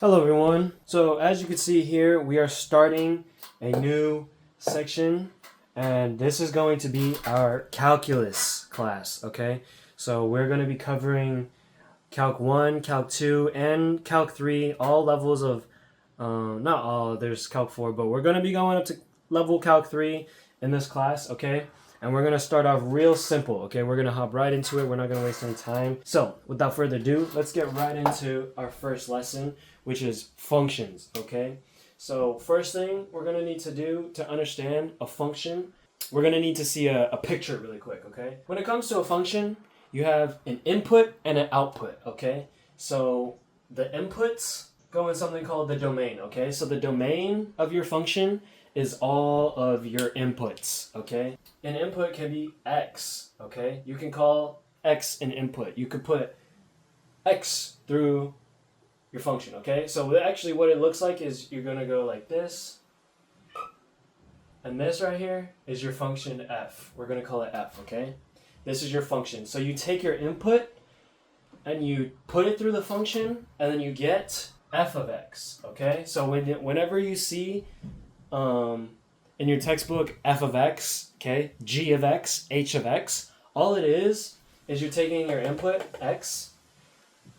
Hello everyone. So as you can see here, we are starting a new section and this is going to be our calculus class, okay? So we're going to be covering Calc 1, Calc 2, and Calc 3, all levels of, not all, there's Calc 4, but we're going to be going up to level Calc 3 in this class, okay? And we're going to start off real simple, okay? We're going to hop right into it. We're not going to waste any time. So without further ado, let's get right into our first lesson, which is functions, okay? So first thing we're going to need to do to understand a function, we're going to need to see a picture really quick, okay? When it comes to a function, you have an input and an output, okay? So the inputs go in something called the domain, okay? So the domain of your function is all of your inputs, okay? An input can be x, okay? You can call x an input. You could put x through your function, okay? So actually what it looks like is you're gonna go like this, and this right here is your function f. We're gonna call it f, okay? This is your function. So you take your input and you put it through the function, and then you get f of x, okay? So whenever you see in your textbook f of x, okay, g of x, h of x, all it is you're taking your input, x,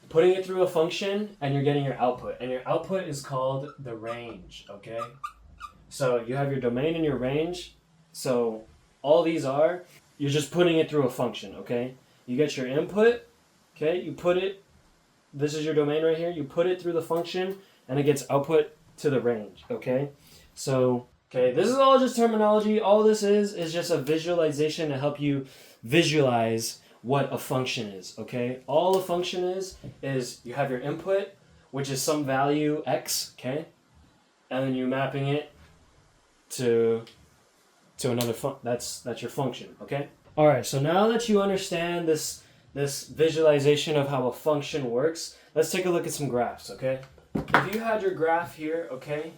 putting it through a function, and you're getting your output. And your output is called the range, okay? So you have your domain and your range. So all these are, you're just putting it through a function, okay? You get your input, okay? You put it, this is your domain right here. You put it through the function, and it gets output to the range, okay? So, okay, this is all just terminology. All this is just a visualization to help you visualize what a function is, okay? All a function is you have your input, which is some value x, okay? And then you're mapping it to another that's your function, okay? All right, so now that you understand this visualization of how a function works, let's take a look at some graphs, okay? If you had your graph here, okay,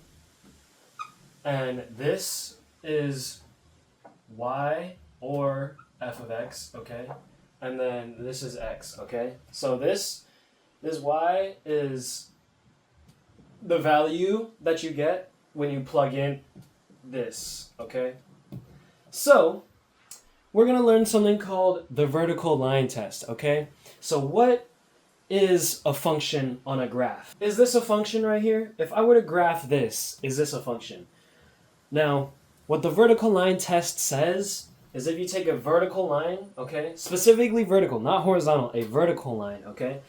and this is y or f of x, okay? And then this is x, okay? So this y is the value that you get when you plug in this, okay? So we're going to learn something called the vertical line test, okay? So what is a function on a graph? Is this a function right here? If I were to graph this, is this a function? Now, what the vertical line test says is if you take a vertical line, okay, specifically vertical, not horizontal, a vertical line, okay,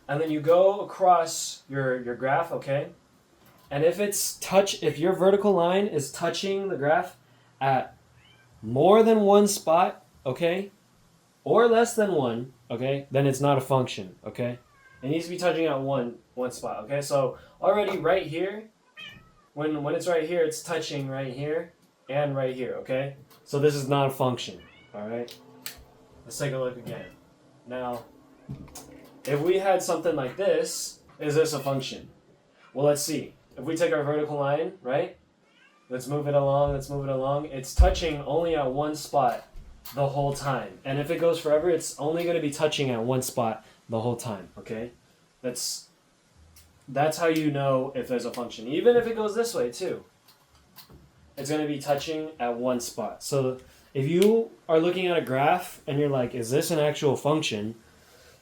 and then you go across your graph, okay, and if your vertical line is touching the graph at more than one spot, okay, or less than one, okay, then it's not a function, okay? It needs to be touching at one spot, okay? So already right here, when it's right here, it's touching right here and right here, okay? So this is not a function, all right? Let's take a look again. Now, if we had something like this, is this a function? Well, let's see. If we take our vertical line, right? Let's move it along, It's touching only at one spot the whole time. And if it goes forever, it's only going to be touching at one spot the whole time, okay? That's how you know if there's a function. Even if it goes this way too, it's going to be touching at one spot. So if you are looking at a graph and you're like, is this an actual function?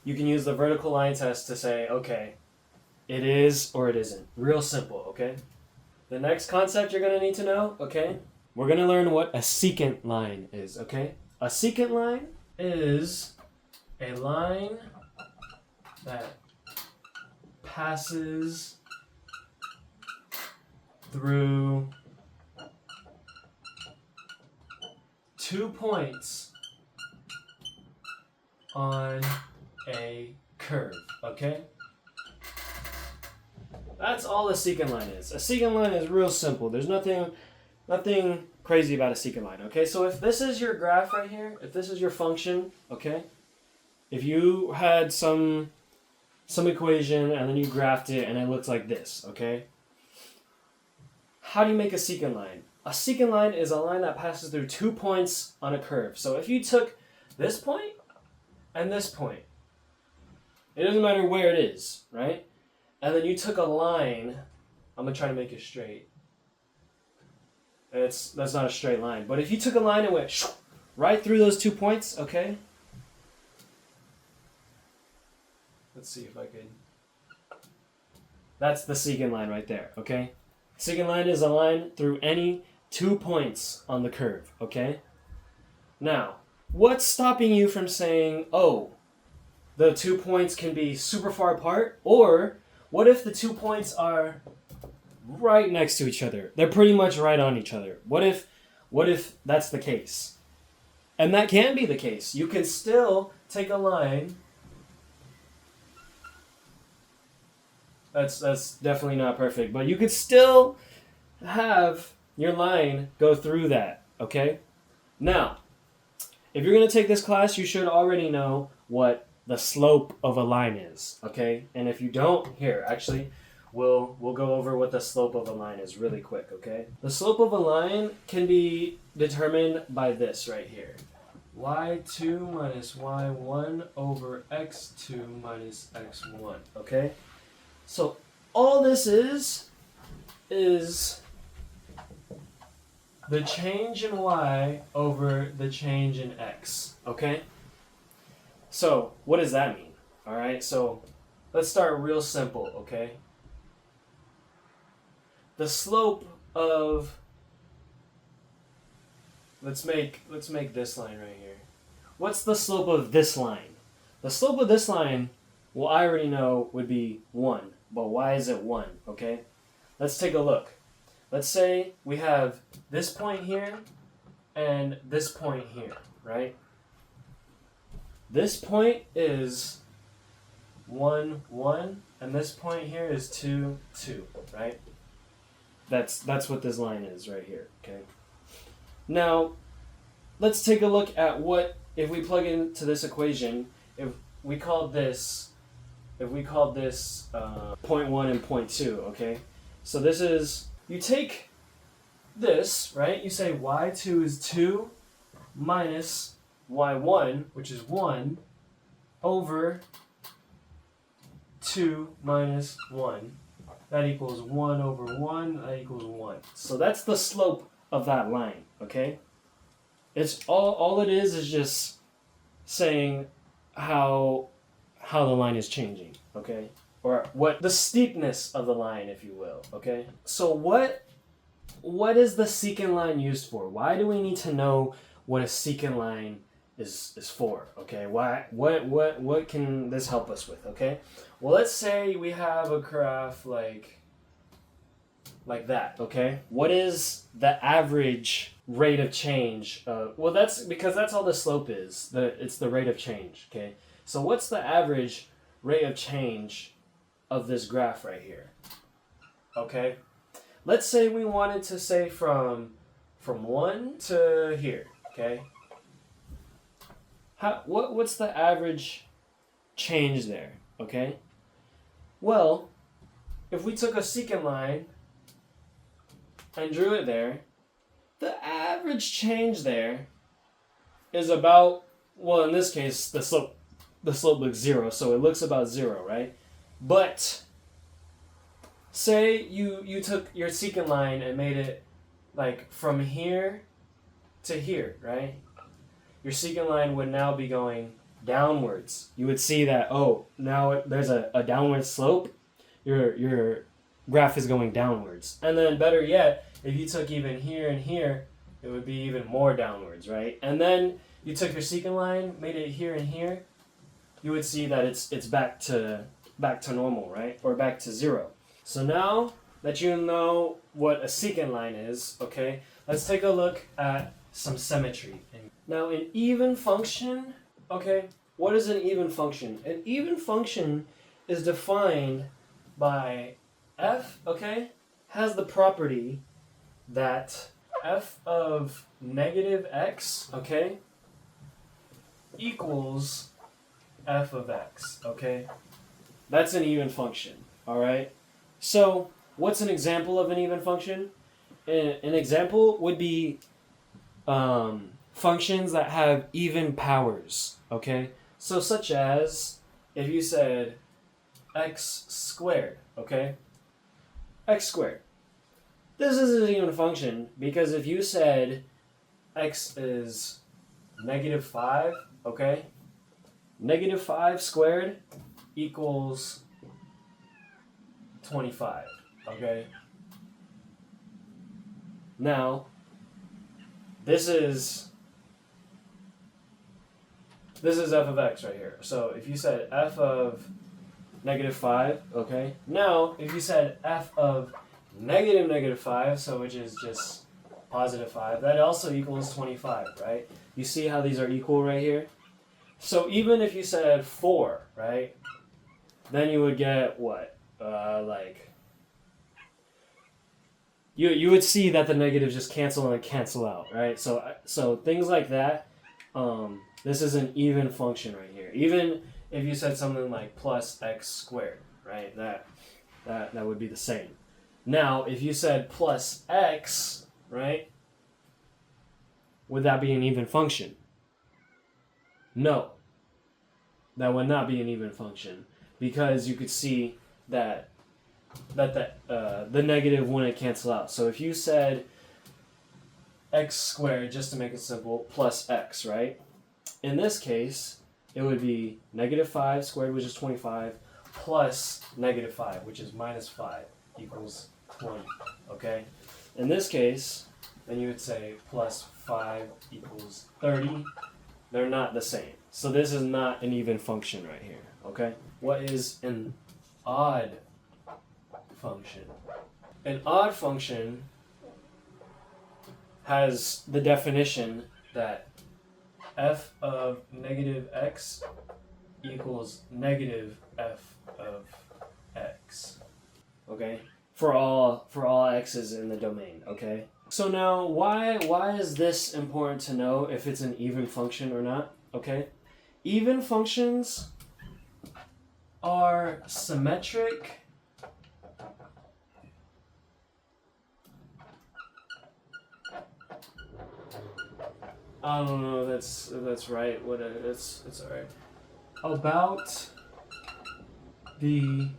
You can use the vertical line test to say, okay, it is or it isn't. Real simple, okay? The next concept you're going to need to know, okay? We're going to learn what a secant line is, okay? A secant line is a line that passes through 2 points on a curve, okay? That's all a secant line is. A secant line is real simple. There's nothing crazy about a secant line, okay? So if this is your graph right here, if this is your function, okay? If you had some equation and then you graphed it and it looks like this, okay? How do you make a secant line? A secant line is a line that passes through 2 points on a curve. So if you took this point and this point, it doesn't matter where it is, right? and then you took a line. I'm going to try to make it straight. That's not a straight line. But if you took a line and went right through those 2 points, okay? Let's see if I could. That's the secant line right there, okay? Secant line is a line through any 2 points on the curve, okay? Now, what's stopping you from saying, oh, the 2 points can be super far apart? Or what if the 2 points are right next to each other? They're pretty much right on each other. What if that's the case? And that can be the case. You can still take a line. That's definitely not perfect, but you could still have your line go through that, okay? Now, if you're going to take this class, you should already know what the slope of a line is, okay? And if you don't, here, actually, we'll go over what the slope of a line is really quick, okay? The slope of a line can be determined by this right here. y2 minus y1 over x2 minus x1, okay? So all this is the change in y over the change in x, okay? So what does that mean? All right, so let's start real simple, okay? The slope of, let's make this line right here. What's the slope of this line? The slope of this line, well, I already know would be 1. But why is it 1, okay? Let's take a look. Let's say we have this point here and this point here, right? This point is 1, 1, and this point here is 2, 2, right? That's what this line is right here, okay? Now, let's take a look at what, if we plug into this equation, if we called this point 1 and point 2, okay? So this is, you take this, right? You say y2 is 2 minus y1, which is 1, over 2 minus 1. That equals 1 over 1, that equals 1. So that's the slope of that line, okay? It's all it is just saying how the line is changing, okay? Or what the steepness of the line, if you will, okay? So what is the secant line used for? Why do we need to know what a secant line is for, okay? What can this help us with, okay? Well, let's say we have a graph like that, okay? What is the average rate of change? Well, that's because that's all the slope is. It's the rate of change, okay? So what's the average rate of change of this graph right here? Okay? Let's say we wanted to say from 1 to here, okay? What's the average change there, okay? Well, if we took a secant line and drew it there, the average change there is about, well, in this case, the slope looks 0, so it looks about 0, right? But say you took your secant line and made it like from here to here, right? Your secant line would now be going downwards. You would see that, oh, now there's a downward slope. Your graph is going downwards. And then better yet, if you took even here and here, it would be even more downwards, right? And then you took your secant line, made it here and here, you would see that it's back to normal, right? Or back to 0. So now that you know what a secant line is, okay, let's take a look at some symmetry. Now an even function, okay, what is an even function? An even function is defined by f, okay, has the property that f of negative x, okay, equals f of x, okay? That's an even function, all right? So what's an example of an even function? An example would be functions that have even powers, okay? So such as if you said x squared, okay? X squared. This isn't even a function because if you said x is negative 5, okay? Negative 5 squared equals 25, okay? Now, this is f of x right here. So if you said f of negative 5, okay? Now, if you said f of negative 5, so which is just positive 5, that also equals 25, right? You see how these are equal right here? So even if you said 4, right? Then you would get what? You would see that the negatives just cancel and cancel out, right? So things like that, this is an even function right here. Even if you said something like plus x squared, right? That would be the same. Now, if you said plus x, right? Would that be an even function? No. That would not be an even function because you could see that the negative wouldn't cancel out. So if you said x squared, just to make it simple, plus x, right? In this case, it would be negative 5 squared, which is 25, plus negative 5, which is minus 5, equals 20, okay? In this case, then you would say plus 5 equals 30. They're not the same. So this is not an even function right here, okay? What is an odd function? An odd function has the definition that f of negative x equals negative f of x, okay? For all x's in the domain, okay? So now, why is this important to know if it's an even function or not, okay? Even functions are symmetric I don't know if that's right. It's alright. About the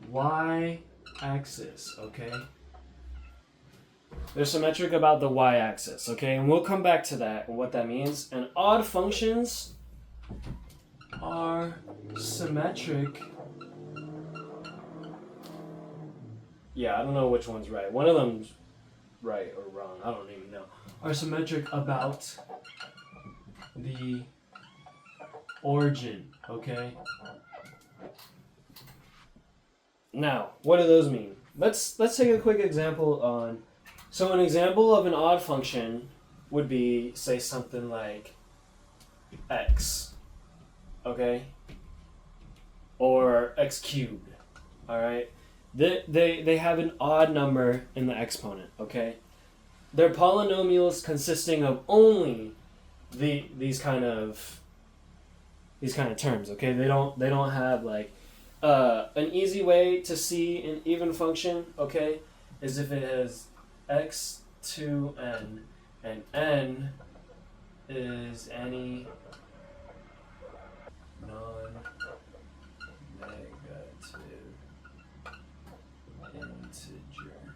y-axis, okay? They're symmetric about the y-axis, okay? And we'll come back to that and what that means. And odd functions are symmetric. Yeah, I don't know which one's right. One of them's right or wrong. I don't even know. Are symmetric about the origin, okay? Now, what do those mean? Let's take a quick example on. So an example of an odd function would be, say, something like x, okay? Or x cubed, all right? They have an odd number in the exponent, okay? They're polynomials consisting of only these kind of terms, okay? They don't have like an easy way to see an even function, okay, is if it has x to n, and n is any non-negative integer.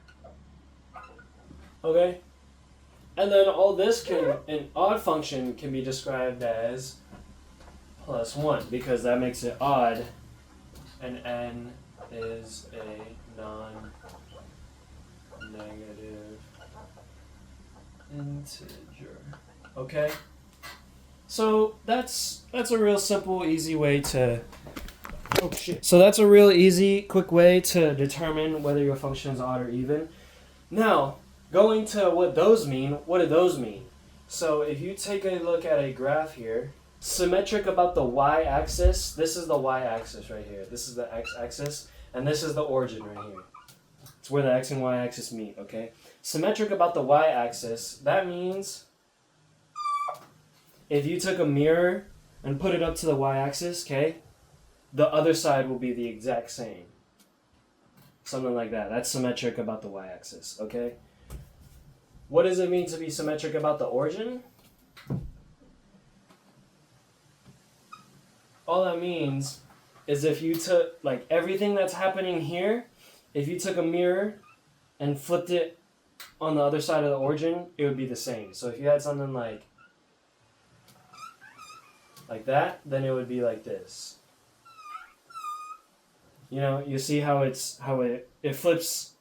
Okay? And then all this an odd function can be described as plus 1 because that makes it odd, and n is a non-negative integer. Okay? So that's a real simple, easy way to So that's a real easy, quick way to determine whether your function is odd or even. Now, going to what those mean, what do those mean? So if you take a look at a graph here, symmetric about the y-axis, this is the y-axis right here. This is the x-axis, and this is the origin right here. It's where the x and y-axis meet, okay? Symmetric about the y-axis, that means if you took a mirror and put it up to the y-axis, okay, the other side will be the exact same. Something like that. That's symmetric about the y-axis, okay? What does it mean to be symmetric about the origin? All that means is if you took, like, everything that's happening here, if you took a mirror and flipped it on the other side of the origin, it would be the same. So if you had something like that, then it would be like this. You know, you see how it flips,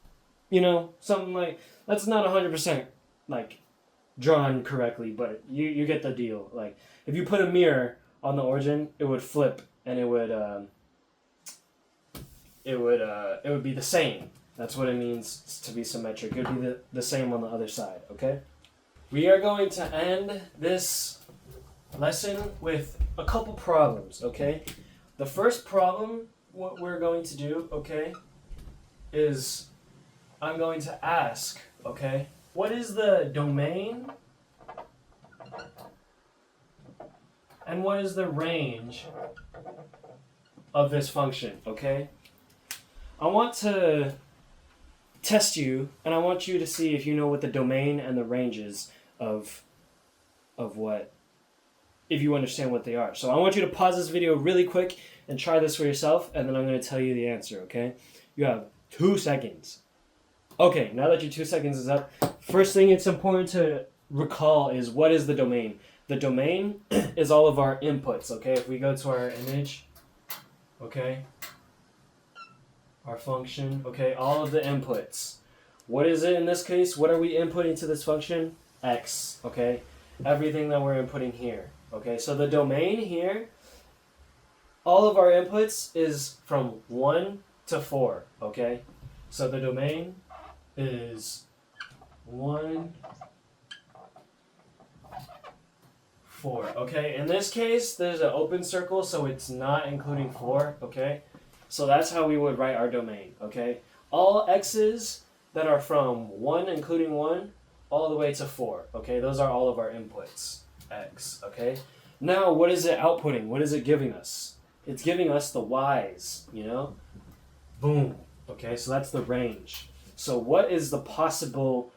you know, something like, that's not 100% like drawn correctly, but you get the deal. Like, if you put a mirror on the origin, it would flip, and it would be the same. That's what it means to be symmetric. It would be the same on the other side, okay? We are going to end this lesson with a couple problems, okay? The first problem, what we're going to do, okay, is I'm going to ask, okay, what is the domain and what is the range of this function, okay? I want to test you, and I want you to see if you know what the domain and the range is of what, if you understand what they are. So I want you to pause this video really quick and try this for yourself, and then I'm going to tell you the answer, okay? You have 2 seconds. Okay, now that your 2 seconds is up, first thing it's important to recall is, what is the domain? The domain is all of our inputs, okay? If we go to our image, okay, our function, okay, all of the inputs. What is it in this case? What are we inputting to this function? X, okay? Everything that we're inputting here, okay? So the domain here, all of our inputs is from 1 to 4, okay? So the domain is 1, 4, okay? In this case, there's an open circle, so it's not including 4, okay? So that's how we would write our domain, okay? All x's that are from 1, including 1, all the way to 4, okay? Those are all of our inputs, x, okay? Now, what is it outputting? What is it giving us? It's giving us the y's, you know? Boom, okay? So that's the range. So what is the possible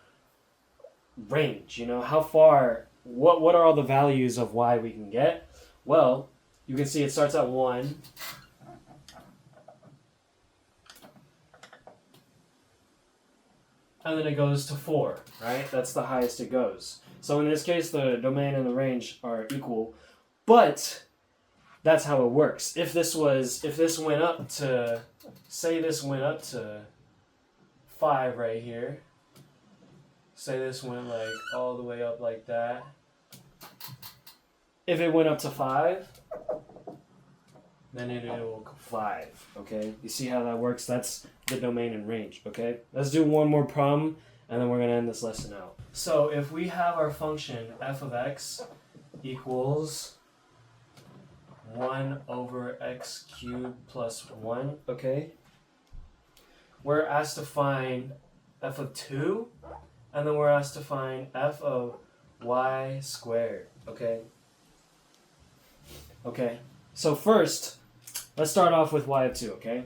range, you know? How far, what are all the values of y we can get? Well, you can see it starts at 1, and then it goes to 4, right? That's the highest it goes. So in this case, the domain and the range are equal, but that's how it works. If this went up to, say this went up to 5 right here, say this went like all the way up like that. If it went up to 5, then it will 5, okay? You see how that works? That's the domain and range, okay? Let's do one more problem, and then we're going to end this lesson out. So if we have our function f of x equals 1 over x cubed plus 1, okay? We're asked to find f of 2, and then we're asked to find f of y squared, okay? Okay, so first, let's start off with y of 2, okay?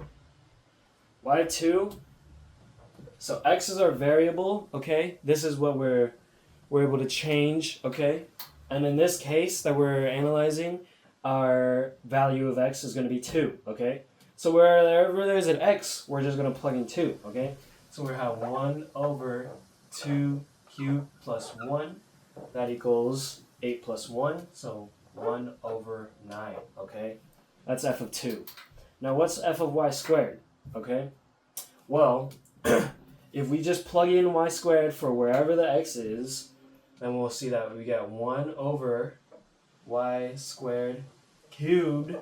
Y of 2, so x is our variable, okay? This is what we're able to change, okay? And in this case that we're analyzing, our value of x is going to be 2, okay? So wherever there's an x, we're just going to plug in 2, okay? So we have 1 over 2 cubed plus 1. That equals 8 plus 1, so 1 over 9, okay? That's f of 2. Now what's f of y squared, okay? Well, if we just plug in y squared for wherever the x is, then we'll see that we get 1 over y squared cubed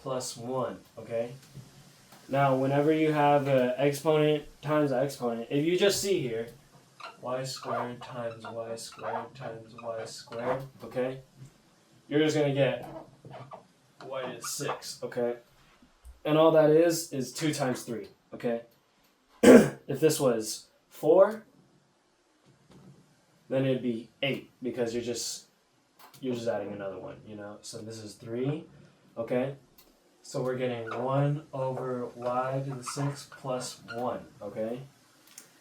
plus 1, okay? Now, whenever you have an exponent times an exponent, if you just see here, y squared times y squared times y squared, okay? You're just going to get y is 6, okay? And all that is 2 times 3, okay? If this was 4, then it'd be 8, because you're just adding another one, you know? So this is 3, okay? So we're getting 1 over y to the 6 plus 1, okay?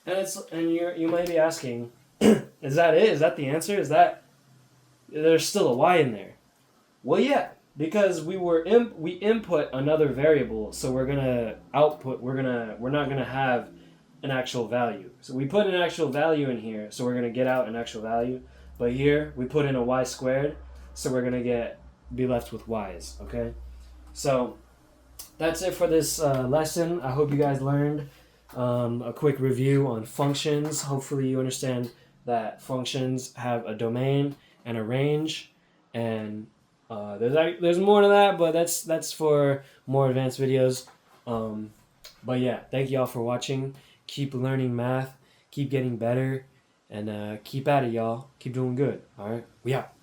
And you might be asking, is that it? Is that the answer? There's still a y in there? Well, yeah, because we input another variable, so we're gonna output. We're not gonna have an actual value. So we put an actual value in here, so we're gonna get out an actual value. But here we put in a y squared, so we're gonna be left with y's. Okay, so that's it for this lesson. I hope you guys learned a quick review on functions. Hopefully you understand that functions have a domain and a range, and there's more to that, but that's for more advanced videos. But yeah, thank you all for watching. Keep learning math, keep getting better, and keep at it, y'all. Keep doing good. All right, we out.